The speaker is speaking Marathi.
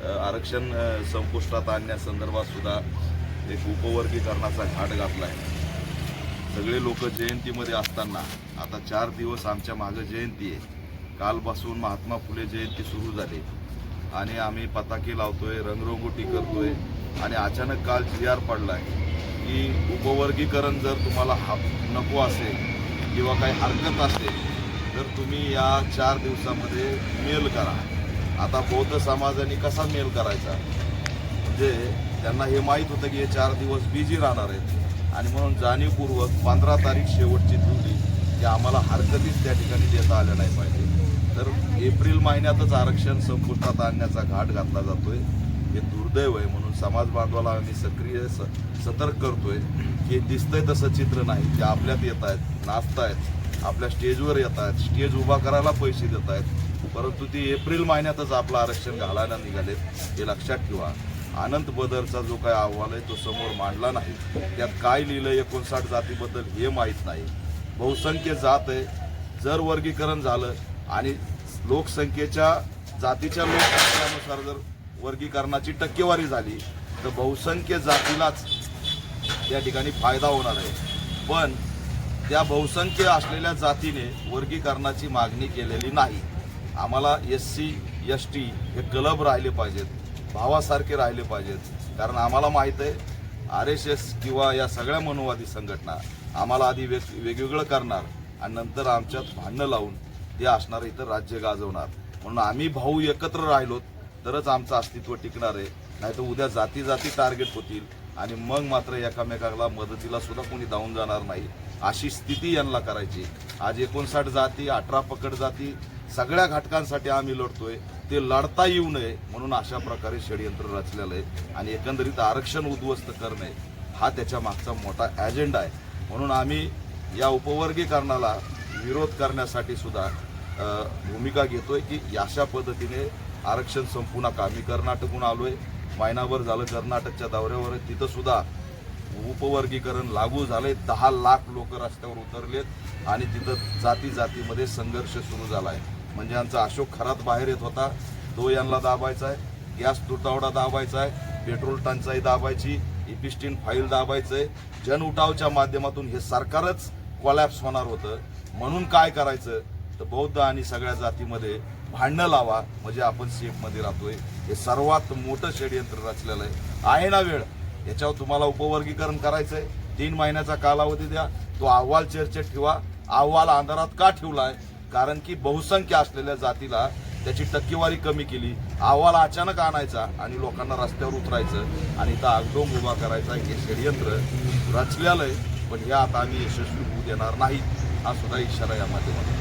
आरक्षण संपुष्टात आणण्यासंदर्भात सुद्धा एक उपवर्गीकरणाचा घाट घातला आहे। सगळे लोक जयंतीमध्ये असताना आता 4 दिवस आमच्या मागे जयंती आहे। कालपासून महात्मा फुले जयंती सुरू झाली आणि आम्ही पताके लावतोय, रंगरंगोटी करतोय आणि अचानक काल GR पडलाय की उपवर्गीकरण जर तुम्हाला नको असेल किंवा काही हरकत असेल तर तुम्ही या 4 दिवसामध्ये मेल करा। आता बौद्ध समाजाने कसा मेल करायचा, म्हणजे त्यांना हे माहीत होतं की हे 4 दिवस बिझी राहणार आहेत आणि म्हणून जाणीवपूर्वक 15 तारीख शेवटची ठेवली की आम्हाला हरकतीच त्या ठिकाणी देता आल्या नाही पाहिजे। तर एप्रिल महिन्यातच आरक्षण संपुष्टात आणण्याचा घाट घातला जातोय, हे दुर्दैव आहे। म्हणून समाज बांधवाला आम्ही सक्रिय सतर्क करतोय की दिसतंय तसं चित्र नाही। ते आपल्यात येत आहेत, नाचतायत, आपल्या स्टेजवर येत आहेत, स्टेज उभा करायला पैसे देत आहेत, परंतु ती एप्रिल महिन्यातच आपलं आरक्षण घालायला निघालेत हे लक्षात ठेवा। अनंत बदरचा जो काय अहवाल आहे तो समोर मांडला नाही, त्यात काय लिहिलं 59 जातीबद्दल हे माहीत नाही। बहुसंख्य जात आहे, जर वर्गीकरण झालं आणि लोकसंख्येच्या जातीच्या लोकसंख्येनुसार जर वर्गीकरणाची टक्केवारी झाली तर बहुसंख्य जातीलाच त्या ठिकाणी फायदा होणार आहे। पण त्या बहुसंख्य असलेल्या जातीने वर्गीकरणाची मागणी केलेली नाही। आम्हाला SC ST हे क्लब राहिले पाहिजेत, भावासारखे राहिले पाहिजेत, कारण आम्हाला माहीत आहे RSS किंवा या सगळ्या मनोवादी संघटना आम्हाला आधी वेगवेगळं करणार आणि नंतर आमच्यात भांडणं लावून ते असणार इथं राज्य गाजवणार। म्हणून आम्ही भाऊ एकत्र राहिलो तरच आमचं अस्तित्व टिकणार आहे, नाहीतर उद्या जाती जाती टार्गेट होतील आणि मग मात्र एकामेकाला मदतीला सुद्धा कोणी धावून जाणार नाही, अशी स्थिती यांना करायची। आज 59 जाती, 18 पकड जाती, सगळ्या घटकांसाठी आम्ही लढतोय, ते लढता येऊ नये म्हणून अशा प्रकारे षडयंत्र रचलेलं आहे आणि एकंदरीत आरक्षण उद्ध्वस्त करणे हा त्याच्या मागचा मोठा एजेंडा आहे। म्हणून आम्ही या उपवर्गीकरणाला विरोध करण्यासाठी सुद्धा भूमिका घेतोय की अशा पद्धतीने आरक्षण संपू नका। मी कर्नाटकहून आलोय, महिनाभर झालं कर्नाटकच्या दौऱ्यावर, तिथं सुद्धा उपवर्गीकरण लागू झालंय, 10 लाख लोक रस्त्यावर उतरलेत आणि तिथं जाती जातीमध्ये संघर्ष सुरू झालाय। म्हणजे आमचा अशोक खरात बाहेर येत होता, तो यांना दाबायचा आहे, गॅस तुटवडा दाबायचा आहे, पेट्रोल टंचाई दाबायची, इपिस्टिन फाईल दाबायचंय, जन उठावच्या माध्यमातून हे सरकारच कोलॅप्स होणार होतं। म्हणून काय करायचं तर बौद्ध आणि सगळ्या जातीमध्ये भांडणं लावा, म्हणजे आपण सेफमध्ये राहतोय। हे सर्वात मोठं षडयंत्र रचलेलं आहे ना वेळ। याच्यावर तुम्हाला उपवर्गीकरण करायचंय, 3 महिन्याचा कालावधी द्या, तो अहवाल चर्चेत ठेवा। अहवाल अंधारात का ठेवलाय, कारण की बहुसंख्य असलेल्या जातीला त्याची टक्केवारी कमी केली। अहवाल अचानक आणायचा आणि लोकांना रस्त्यावर उतरायचं आणि इथं आगडोंब उभा करायचा, हे षडयंत्र रचलेलं आहे। पण हे आता आम्ही यशस्वी होऊ देणार नाही, हा सुद्धा इशारा या माध्यमातून